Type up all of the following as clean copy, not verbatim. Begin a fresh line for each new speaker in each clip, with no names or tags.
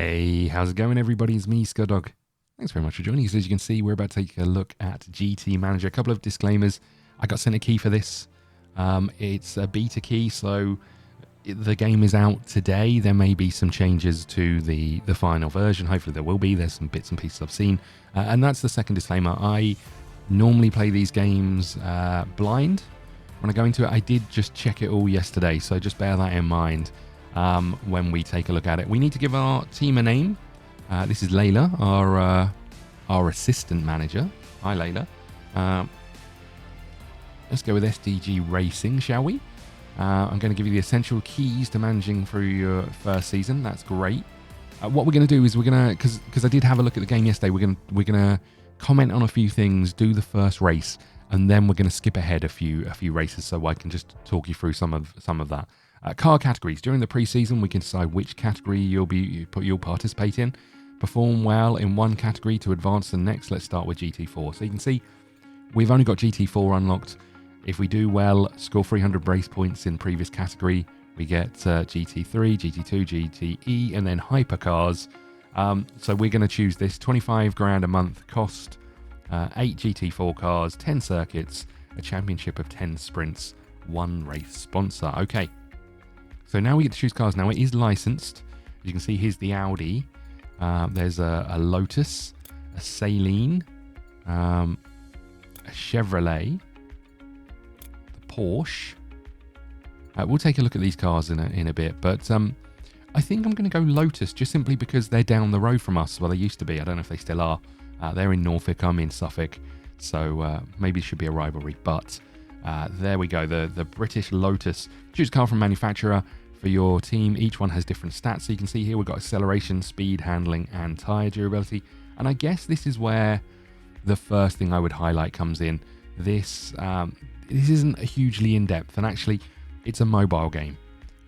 Hey, how's it going, everybody? It's me, ScottDog. Thanks very much for joining us. As you can see, we're about to take a look at GT Manager. A couple of disclaimers. I got sent a key for this. It's a beta key, so the game is out today. There may be some changes to the final version. Hopefully there will be. There's some bits and pieces I've seen. And that's the second disclaimer. I normally play these games blind. When I go into it, I did just check it all yesterday, so just bear that in mind. When we take a look at it, we need to give our team a name. This is Layla, our assistant manager. Hi, Layla. Let's go with SDG Racing, shall we? I'm going to give you the essential keys to managing through your first season. That's great. What we're going to do is we're going to, because I did have a look at the game yesterday, we're going to comment on a few things, do the first race, and then we're going to skip ahead a few races so I can just talk you through some of that. Car categories. During the pre-season, we can decide which category you'll participate in. Perform well in one category to advance to the next. Let's start with GT4. So you can see we've only got GT4 unlocked. If we do well, score 300 race points in previous category, we get GT3, GT2, GTE, and then hypercars. So we're going to choose this 25 grand a month cost, 8 GT4 cars, 10 circuits, a championship of 10 sprints, 1 race sponsor. Okay. So now we get to choose cars. Now it is licensed. As you can see, here's the Audi. There's a Lotus, a Saleen, a Chevrolet, the Porsche. We'll take a look at these cars in a bit, but I think I'm going to go Lotus just simply because they're down the road from us. Well, they used to be. I don't know if they still are. They're in Norfolk. I'm in Suffolk, so maybe it should be a rivalry. But there we go. The British Lotus. Choose a car from manufacturer. For your team, each one has different stats. So you can see here we've got acceleration, speed, handling, and tyre durability. And I guess this is where the first thing I would highlight comes in. This isn't hugely in-depth, and actually it's a mobile game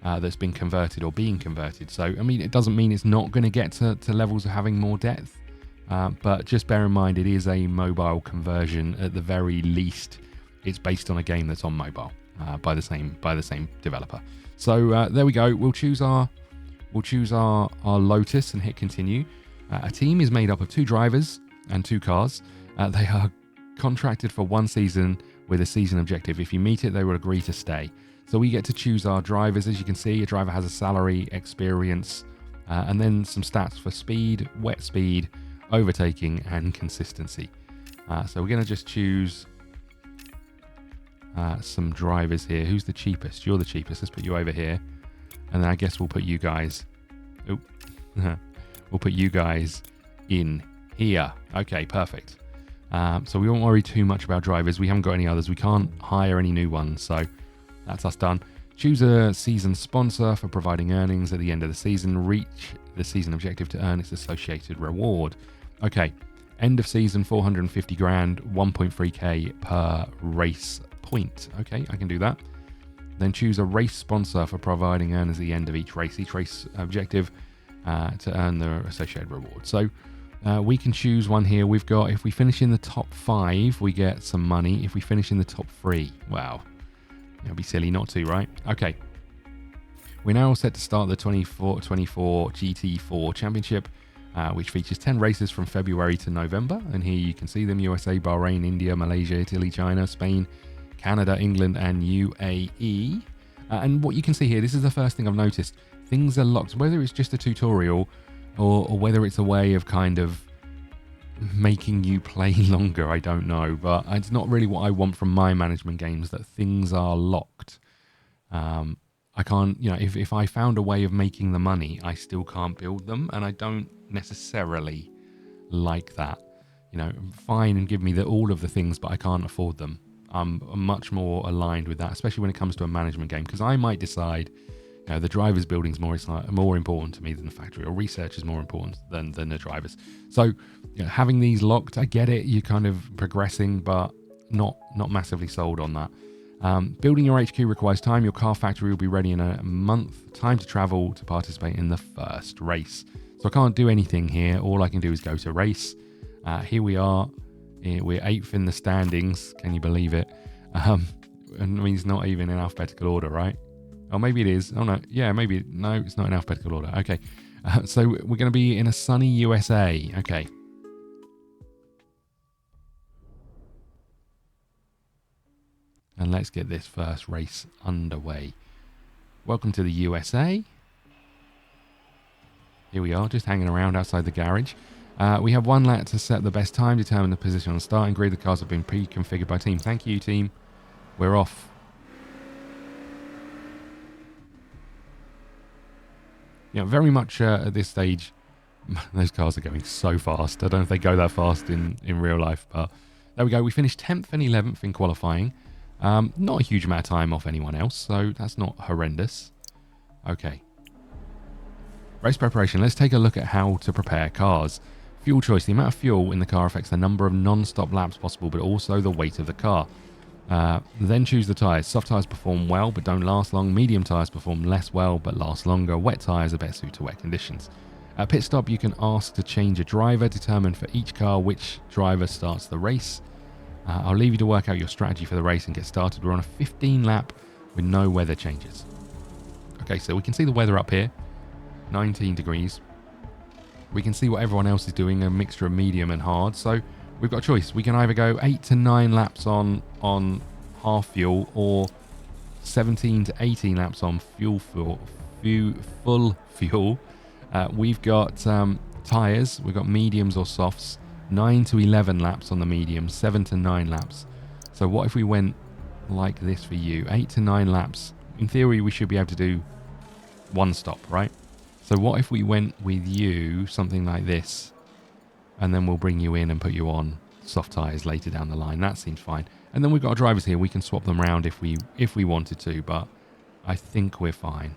that's been converted or being converted. So, I mean, it doesn't mean it's not going to get to levels of having more depth, but just bear in mind it is a mobile conversion. At the very least, it's based on a game that's on mobile by the same developer. So there we go. We'll choose our Lotus and hit continue. A team is made up of 2 drivers and 2 cars. They are contracted for 1 season with a season objective. If you meet it, they will agree to stay. So we get to choose our drivers. As you can see, a driver has a salary, experience, and then some stats for speed, wet speed, overtaking, and consistency. So we're going to just choose some drivers here. Who's the cheapest? You're the cheapest. Let's put you over here. And then I guess we'll put you guys... we'll put you guys in here. Okay, perfect. So we won't worry too much about drivers. We haven't got any others. We can't hire any new ones. So that's us done. Choose a season sponsor for providing earnings at the end of the season. Reach the season objective to earn its associated reward. Okay. End of season, 450 grand, 1.3k per race point. Okay, I can do that. Then choose a race sponsor for providing earners at the end of each race objective to earn the associated reward. So we can choose one here. We've got, if we finish in the top 5, we get some money. If we finish in the top 3, wow, it'll be silly not to, right? Okay. We're now all set to start the 24 GT4 Championship, which features 10 races from February to November. And here you can see them: USA, Bahrain, India, Malaysia, Italy, China, Spain, Canada, England, and UAE. And what you can see here, this is the first thing I've noticed. Things are locked, whether it's just a tutorial or whether it's a way of kind of making you play longer, I don't know. But it's not really what I want from my management games, that things are locked. I can't, if I found a way of making the money, I still can't build them. And I don't necessarily like that. Fine and give me all of the things, but I can't afford them. I'm much more aligned with that, especially when it comes to a management game, because I might decide the drivers building is more important to me than the factory, or research is more important than the drivers. So having these locked, I get it, you're kind of progressing, but not massively sold on that. Building your HQ requires time. Your car factory will be ready in a month. Time to travel to participate in the first race. So I can't do anything here. All I can do is go to race. Here we are. We're 8th in the standings. Can you believe it? And I mean, it's not even in alphabetical order, right? Oh, maybe it is. Oh, no. Yeah, maybe. No, it's not in alphabetical order. Okay. So we're going to be in a sunny USA. Okay. And let's get this first race underway. Welcome to the USA. Here we are, just hanging around outside the garage. We have one lap to set the best time, determine the position on the starting grid. The cars have been pre-configured by team. Thank you, team. We're off. Yeah, very much at this stage, those cars are going so fast. I don't know if they go that fast in real life, but there we go. We finished 10th and 11th in qualifying. Not a huge amount of time off anyone else, so that's not horrendous. Okay. Race preparation. Let's take a look at how to prepare cars. Fuel choice. The amount of fuel in the car affects the number of non-stop laps possible, but also the weight of the car. Then choose the tyres. Soft tyres perform well, but don't last long. Medium tyres perform less well, but last longer. Wet tyres are better suited to wet conditions. At pit stop, you can ask to change a driver. Determine for each car which driver starts the race. I'll leave you to work out your strategy for the race and get started. We're on a 15 lap with no weather changes. Okay, so we can see the weather up here. 19 degrees. We can see what everyone else is doing, a mixture of medium and hard. So we've got a choice. We can either go 8 to 9 laps on half fuel, or 17 to 18 laps on full fuel. We've got tyres. We've got mediums or softs. 9 to 11 laps on the mediums, 7 to 9 laps. So what if we went like this for you? 8 to 9 laps. In theory, we should be able to do one stop, right? So what if we went with you something like this, and then we'll bring you in and put you on soft tyres later down the line? That seems fine. And then we've got our drivers here. We can swap them around if we wanted to, but I think we're fine.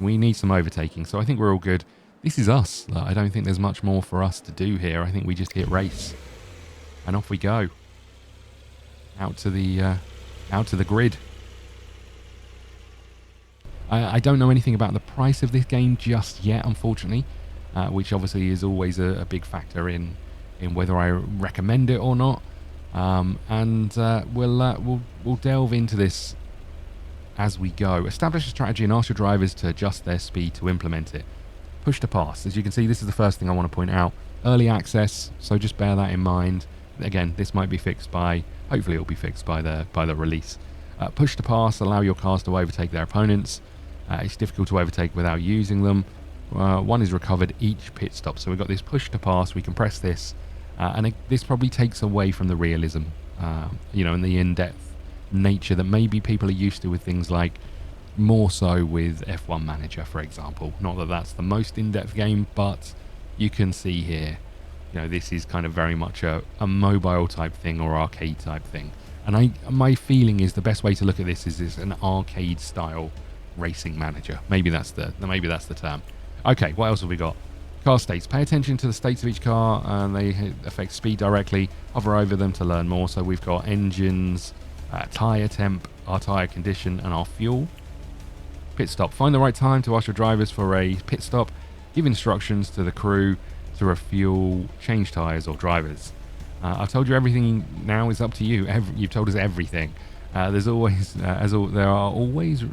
We need some overtaking, so I think we're all good. This is us. I don't think there's much more for us to do here. I think we just hit race, and off we go. Out to the grid. I don't know anything about the price of this game just yet, unfortunately, which obviously is always a big factor in whether I recommend it or not. We'll delve into this as we go. Establish a strategy and ask your drivers to adjust their speed to implement it. Push to pass. As you can see, this is the first thing I want to point out. Early access, so just bear that in mind. Again, this might be fixed by, hopefully it'll be fixed by the release. Push to pass, allow your cars to overtake their opponents. It's difficult to overtake without using them. One is recovered each pit stop. So we've got this push to pass. We can press this, and this probably takes away from the realism, and the in-depth nature that maybe people are used to with things like, more so with F1 Manager, for example. Not that that's the most in-depth game, but you can see here, this is kind of very much a mobile type thing or arcade type thing. And my feeling is the best way to look at this is an arcade style racing manager. Maybe that's the term. Okay, what else have we got? Car states. Pay attention to the states of each car, and they affect speed directly. Hover over them to learn more. So we've got engines, tyre temp, our tyre condition, and our fuel. Pit stop. Find the right time to ask your drivers for a pit stop. Give instructions to the crew to refuel, change tyres, or drivers. I've told you everything. Now is up to you. You've told us everything. They are always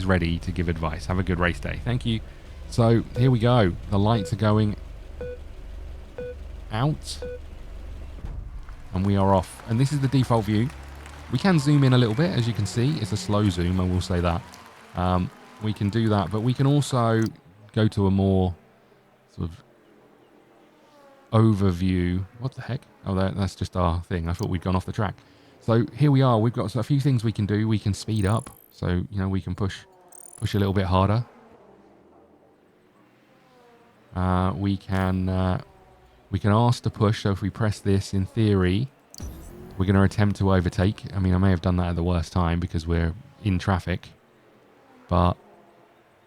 ready to give advice. Have a good race day. Thank you. So here we go. The lights are going out, and we are off. And this is the default view. We can zoom in a little bit, as you can see. It's a slow zoom, I will say that. We can do that, but we can also go to a more sort of overview. What the heck? Oh, that's just our thing. I thought we'd gone off the track. So here we are. We've got a few things we can do. We can speed up, so we can push a little bit harder. We can ask to push. So if we press this, in theory, we're going to attempt to overtake. I mean, I may have done that at the worst time because we're in traffic, but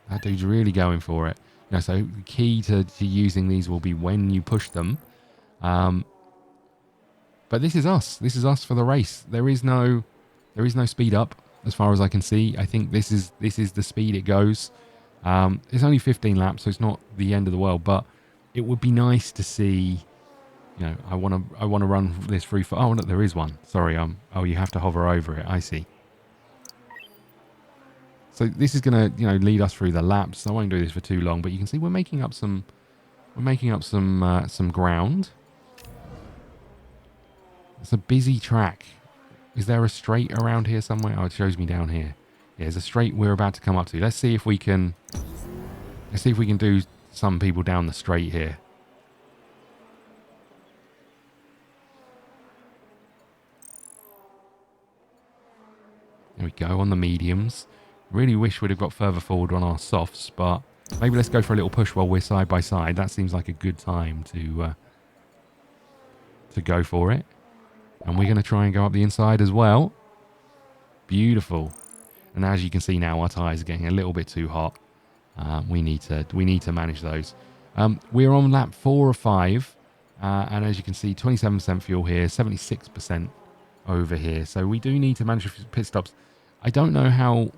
that dude's really going for it. So the key to using these will be when you push them. But this is us. This is us for the race. There is no speed up as far as I can see. I think this is the speed it goes. It's only 15 laps, so it's not the end of the world. But it would be nice to see. I want to run this through for. Oh, no, there is one. Sorry. Oh, you have to hover over it. I see. So this is going to, lead us through the laps. I won't do this for too long, but you can see we're making up some ground. It's a busy track. Is there a straight around here somewhere? Oh, it shows me down here. Yeah, there's a straight we're about to come up to. Let's see if we can do some people down the straight here. There we go, on the mediums. Really wish we'd have got further forward on our softs, but maybe let's go for a little push while we're side by side. That seems like a good time to go for it. And we're going to try and go up the inside as well. Beautiful. And as you can see now, our tyres are getting a little bit too hot. We need to manage those. We're on lap 4 or 5. And as you can see, 27% fuel here, 76% over here. So we do need to manage pit stops. I don't know how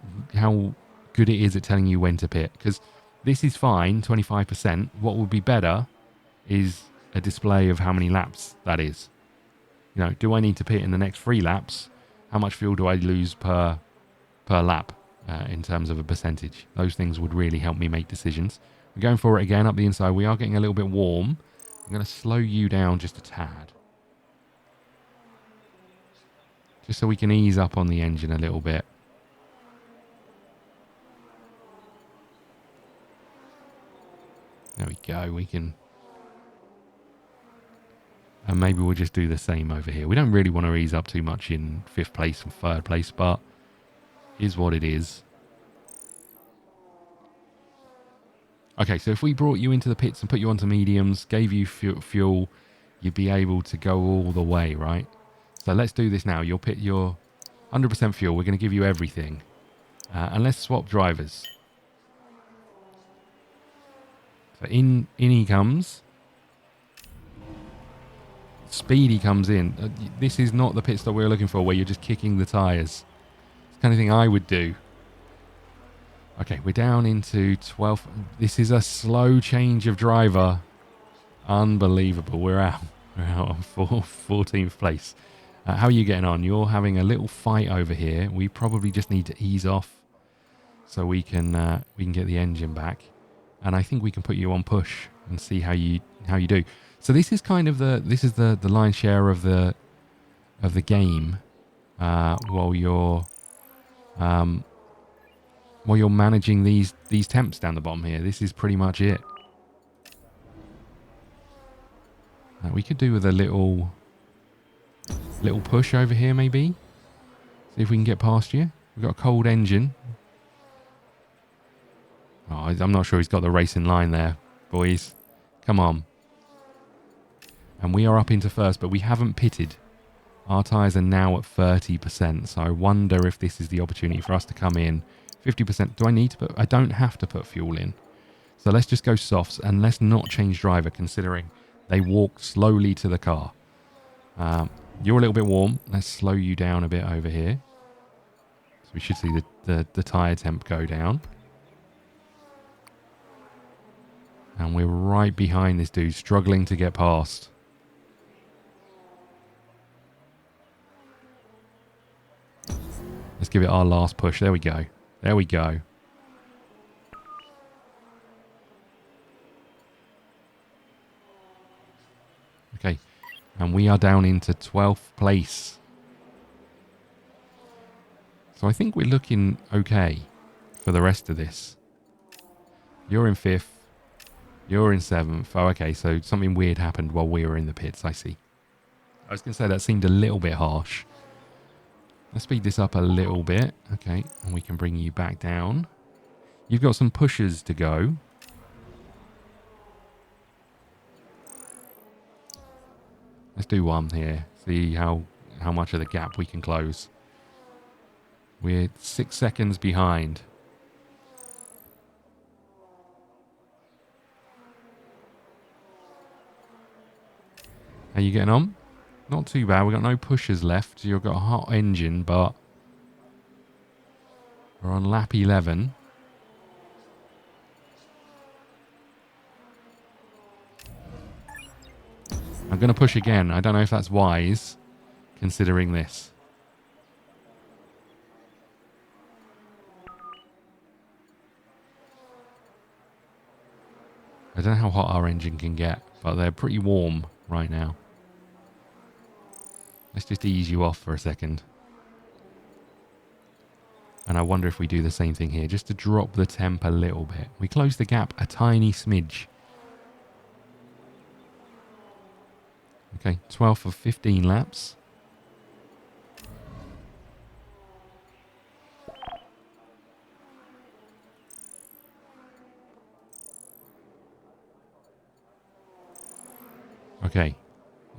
good it is at telling you when to pit, because this is fine, 25%. What would be better is a display of how many laps that is. Do I need to pit in the next 3 laps? How much fuel do I lose per lap in terms of a percentage? Those things would really help me make decisions. We're going for it again up the inside. We are getting a little bit warm. I'm going to slow you down just a tad, just so we can ease up on the engine a little bit. There we go. We can... And maybe we'll just do the same over here. We don't really want to ease up too much in 5th place and 3rd place, but is what it is. Okay, so if we brought you into the pits and put you onto mediums, gave you fuel, you'd be able to go all the way, right? So let's do this now. You'll pit your 100% fuel. We're going to give you everything. And let's swap drivers. So in he comes. Speedy comes in. This is not the pit stop we were looking for, where you're just kicking the tyres. It's the kind of thing I would do. Okay, we're down into 12th. This is a slow change of driver. Unbelievable. We're out. We're out on 14th place. How are you getting on? You're having a little fight over here. We probably just need to ease off so we can get the engine back. And I think we can put you on push and see how you do. So this is kind of the lion's share of the game while you're managing these temps down the bottom here. This is pretty much it. We could do with a little push over here, maybe. See if we can get past you. We've got a cold engine. Oh, I'm not sure he's got the racing line there, boys. Come on. And we are up into first, but we haven't pitted. Our tyres are now at 30%, so I wonder if this is the opportunity for us to come in. 50%. Do I need to put... I don't have to put fuel in. So let's just go softs, and let's not change driver, considering they walk slowly to the car. You're a little bit warm. Let's slow you down a bit over here. So we should see the tyre temp go down. And we're right behind this dude, struggling to get past. Let's give it our last push. There we go. There we go. Okay. And we are down into 12th place. So I think we're looking okay for the rest of this. You're in 5th. You're in 7th. Oh, okay. So something weird happened while we were in the pits. I see. I was going to say that seemed a little bit harsh. Let's speed this up a little bit. Okay. And we can bring you back down. You've got some pushes to go. Let's do one here. See how much of the gap we can close. We're 6 seconds behind. How you getting on? Not too bad. We've got no pushers left. You've got a hot engine, but we're on lap 11. I'm going to push again. I don't know if that's wise, considering this. don't know how hot our engine can get, but they're pretty warm right now. Let's just ease you off for a second. And I wonder if we do the same thing here, just to drop the temp a little bit. We close the gap a tiny smidge. Okay, 12th of 15 laps. Okay,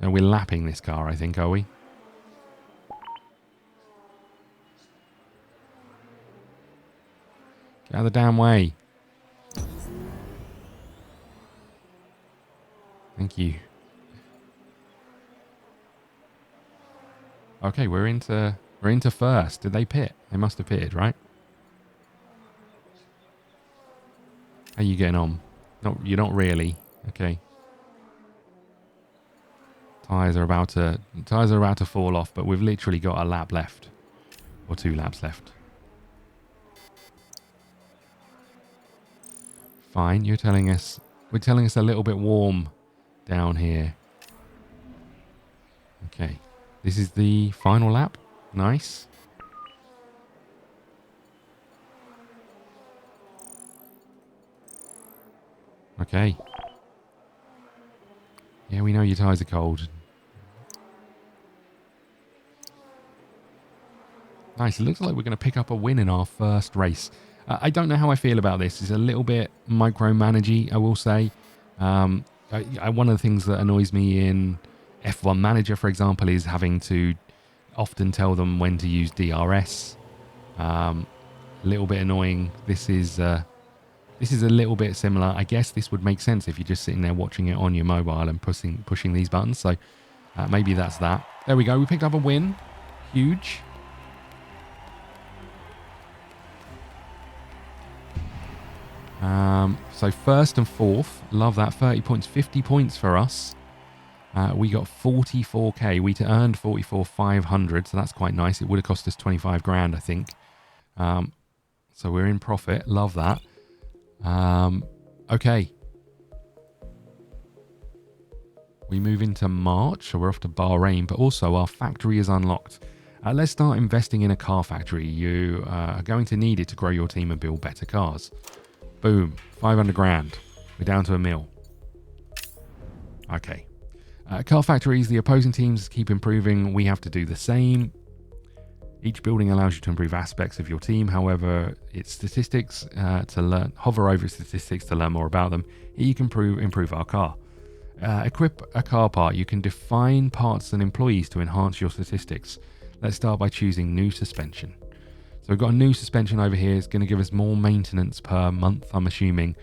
and we're lapping this car, I think, are we? Get out of the damn way. Thank you. Okay, we're into first. Did they pit? They must have pitted, right? How are you getting on? You're not really. Okay. Tyres are about to fall off, but we've literally got a lap left. Or 2 laps left. Fine, we're telling us a little bit warm down here. Okay. This is the final lap. Nice. Okay. Yeah, we know your tyres are cold. Nice. It looks like we're going to pick up a win in our first race. I don't know how I feel about this. It's a little bit micromanagey, I will say. One of the things that annoys me in F1 Manager, for example, is having to often tell them when to use DRS. A little bit annoying. This is a little bit similar. I guess this would make sense if you're just sitting there watching it on your mobile and pushing these buttons. So maybe that's that. There we go. We picked up a win. Huge. So first and fourth, love that, 30 points, 50 points for us. We got 44k. We earned 44,500, so that's quite nice. It would have cost us 25 grand, I think. So we're in profit. Love that. Okay. We move into March, so we're off to Bahrain, but also our factory is unlocked. Let's start investing in a car factory. You are going to need it to grow your team and build better cars. Boom, 500 grand. We're down to $1 million. Okay. Car factories, the opposing teams keep improving. We have to do the same. Each building allows you to improve aspects of your team. However, its statistics hover over statistics to learn more about them. Here you can improve our car. Equip a car part. You can define parts and employees to enhance your statistics. Let's start by choosing new suspension. So we've got a new suspension over here. It's going to give us more maintenance per month, I'm assuming.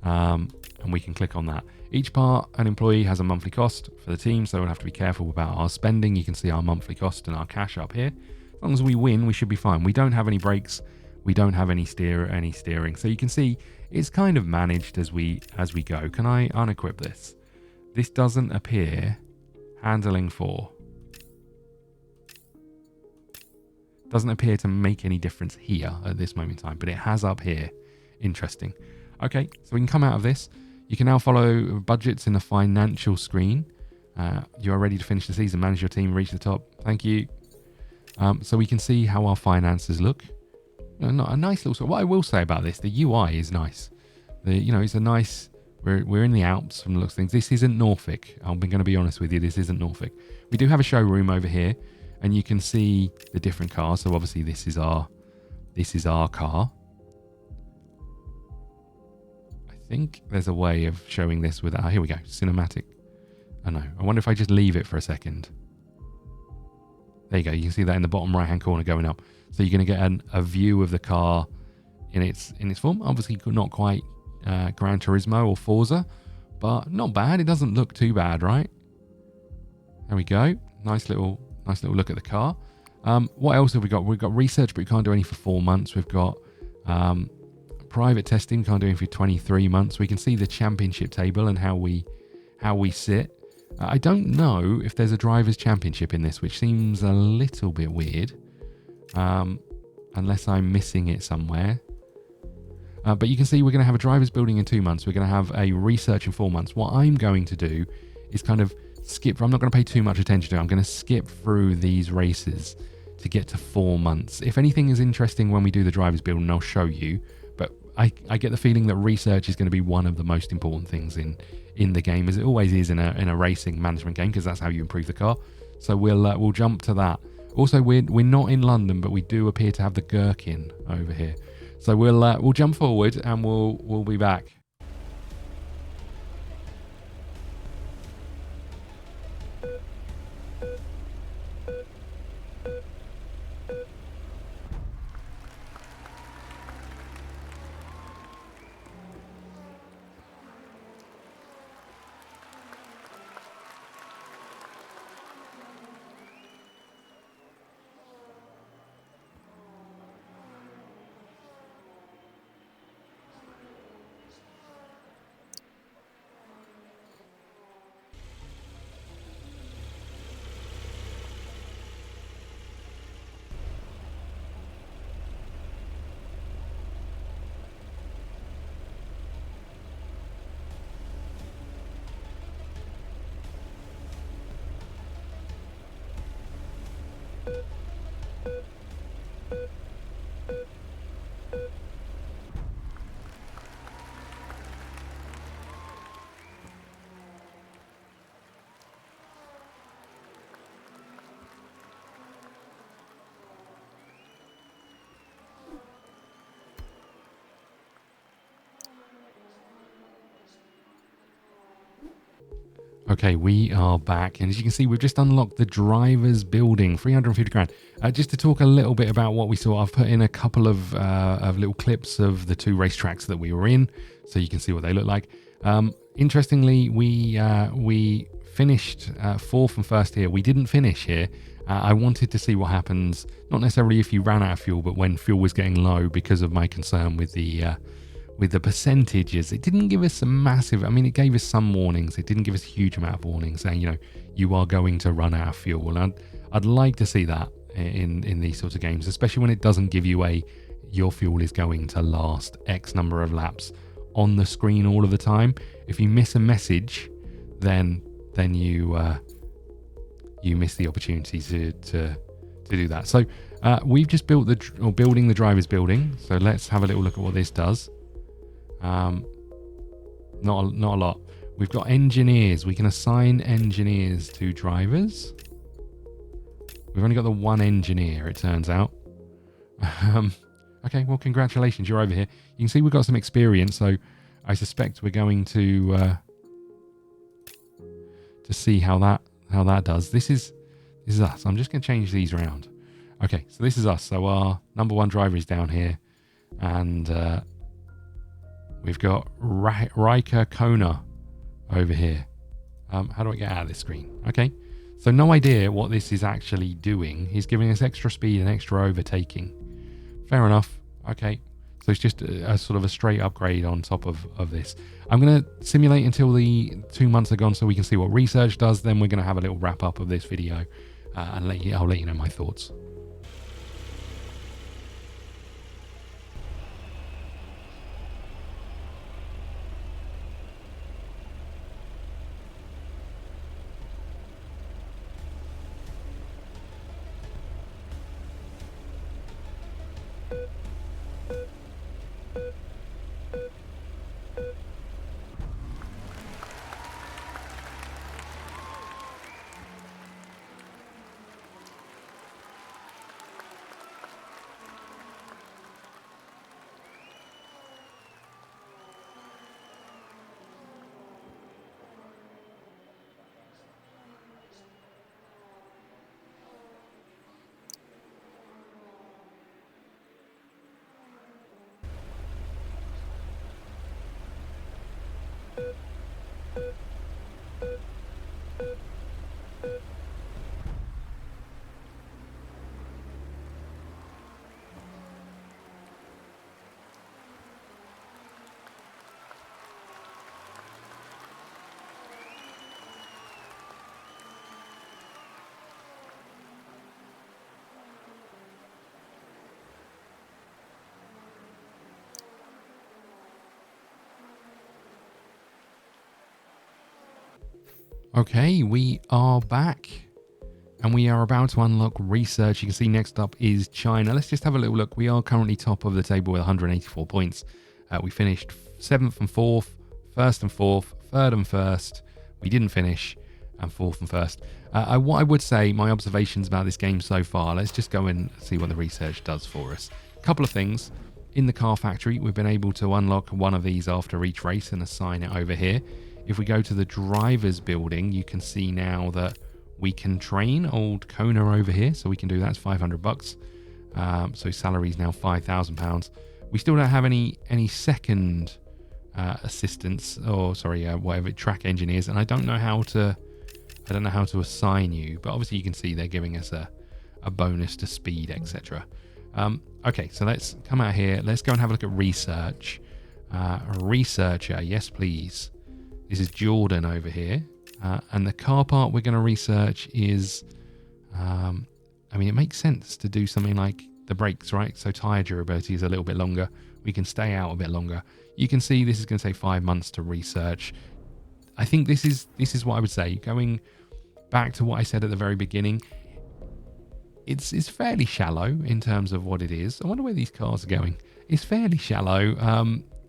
And we can click on that. Each part and employee has a monthly cost for the team, so we'll have to be careful about our spending. You can see our monthly cost and our cash up here. As long as we win, we should be fine. We don't have any brakes. We don't have any steering. So you can see it's kind of managed as we go. Can I unequip this? This doesn't appear. Handling 4. Doesn't appear to make any difference here at this moment in time, but it has up here. Interesting. Okay, so we can come out of this. You can now follow budgets in the financial screen. You are ready to finish the season, manage your team, reach the top. Thank you. So we can see how our finances look. Not a nice little. What I will say about this, the UI is nice. It's a nice. We're in the Alps from the looks of things. This isn't Norfolk. I'm going to be honest with you. This isn't Norfolk. We do have a showroom over here. And you can see the different cars. So obviously this is our car. I think there's a way of showing this with here we go, cinematic. I know. I wonder if I just leave it for a second. There you go. You can see that in the bottom right hand corner going up. So you're going to get a view of the car in its form. Obviously not quite Gran Turismo or Forza, but not bad. It doesn't look too bad, right? There we go. Nice little look at the car. What else have we got? We've got research, but we can't do any for 4 months. We've got private testing, can't do any for 23 months. We can see the championship table and how we sit. I don't know if there's a driver's championship in this, which seems a little bit weird, unless I'm missing it somewhere. But you can see we're going to have a drivers building in 2 months. We're going to have a research in 4 months. What I'm going to do is kind of skip. I'm not going to pay too much attention to it. I'm going to skip through these races to get to 4 months. If anything is interesting when we do the drivers build, and I'll show you. But I get the feeling that research is going to be one of the most important things in the game, as it always is in a racing management game, because that's how you improve the car. So we'll jump to that. Also, we're not in London, but we do appear to have the Gherkin over here. So we'll jump forward and we'll be back. Okay, we are back, and as you can see, we've just unlocked the drivers building, 350 grand. Just to talk a little bit about what we saw, I've put in a couple of little clips of the 2 racetracks that we were in, so you can see what they look like. Interestingly, we finished 4th and 1st here. We didn't finish here. I wanted to see what happens, not necessarily if you ran out of fuel, but when fuel was getting low, because of my concern with the percentages. It didn't give us a massive, I mean, it gave us some warnings. It didn't give us a huge amount of warnings saying, you are going to run out of fuel. And I'd like to see that in these sorts of games, especially when it doesn't give you your fuel is going to last X number of laps on the screen all of the time. If you miss a message, then you miss the opportunity to do that. So we've just building the drivers building. So let's have a little look at what this does. Not a lot. We've got engineers. We can assign engineers to drivers. We've only got the 1 engineer, it turns out. Okay, well, congratulations, you're over here. You can see we've got some experience, so I suspect we're going to see how that does. This is us. I'm just going to change these around. Okay, so this is us. So our number 1 driver is down here, and we've got Riker Kona over here. How do I get out of this screen? Okay, so no idea what this is actually doing. He's giving us extra speed and extra overtaking. Fair enough. Okay, so it's just a sort of a straight upgrade on top of this. I'm going to simulate until the 2 months are gone so we can see what research does. Then we're going to have a little wrap up of this video and I'll let you know my thoughts. Okay, we are back and we are about to unlock research. You can see next up is China. Let's just have a little look. We are currently top of the table with 184 points. We finished 7th and 4th, 1st and 4th, 3rd and 1st. We didn't finish, and 4th and 1st. What I would say, my observations about this game so far, let's just go and see what the research does for us. A couple of things. In the car factory, we've been able to unlock one of these after each race and assign it over here. If we go to the driver's building, you can see now that we can train old Kona over here. So we can do that. It's 500 bucks. So salary is now £5,000. We still don't have any second assistants or whatever track engineers. And I don't know how to assign you, but obviously you can see they're giving us a bonus to speed, etc. Okay, so let's come out here. Let's go and have a look at research. Researcher, yes, please. This is Jordan over here. And the car part we're going to research is, I mean, it makes sense to do something like the brakes, right? So tire durability is a little bit longer. We can stay out a bit longer. You can see this is going to take 5 months to research. I think this is what I would say. Going back to what I said at the very beginning, it's fairly shallow in terms of what it is. I wonder where these cars are going. It's fairly shallow.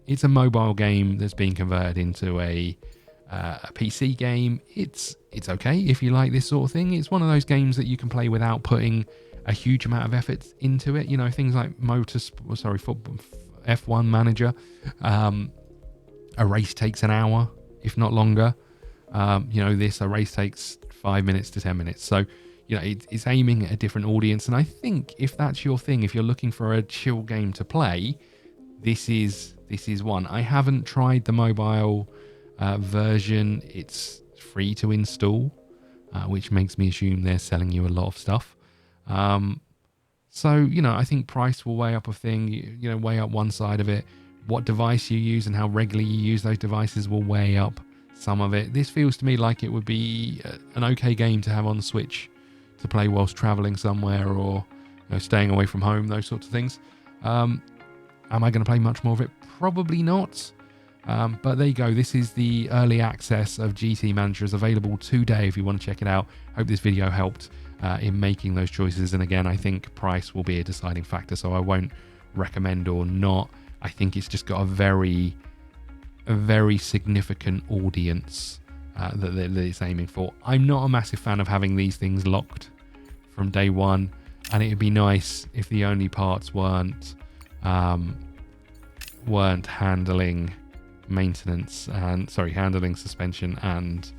It's a mobile game that's being converted into a PC game. It's okay if you like this sort of thing. It's one of those games that you can play without putting a huge amount of effort into it. You know, things like F1 Manager. A race takes an hour, if not longer. You know, a race takes 5 minutes to 10 minutes. So, you know, it's aiming at a different audience. And I think if that's your thing, if you're looking for a chill game to play, this is one. I haven't tried the mobile version. It's free to install, which makes me assume they're selling you a lot of stuff. So, you know, I think price will weigh up a thing, you know, weigh up one side of it. What device you use and how regularly you use those devices will weigh up some of it. This feels to me like it would be an okay game to have on the Switch to play whilst traveling somewhere or, you know, staying away from home, those sorts of things. Am I going to play much more of it? Probably not. But there you go. This is the early access of GT Manager. It's available today if you want to check it out. Hope this video helped in making those choices. And again, I think price will be a deciding factor, so I won't recommend or not. I think it's just got a very significant audience that it's aiming for. I'm not a massive fan of having these things locked from day one, and it'd be nice if the only parts weren't handling maintenance and handling suspension and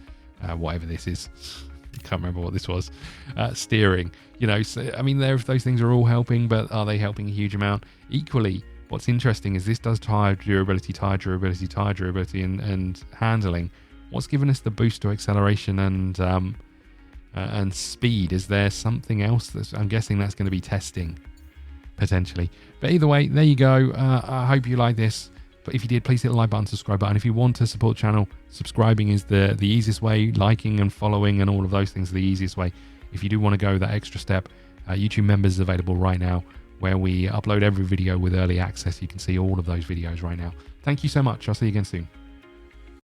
whatever this is. I can't remember what this was. Steering. You know, so, I mean, those things are all helping, but are they helping a huge amount? Equally, what's interesting is this does tire durability, and handling. What's given us the boost to acceleration and speed? Is there something else I'm guessing that's going to be testing potentially? But either way, there you go. I hope you like this. But if you did, please hit the like button, subscribe button. If you want to support the channel, subscribing is the easiest way. Liking and following and all of those things are the easiest way. If you do want to go that extra step, YouTube members is available right now, where we upload every video with early access. You can see all of those videos right now. Thank you so much. I'll see you again soon.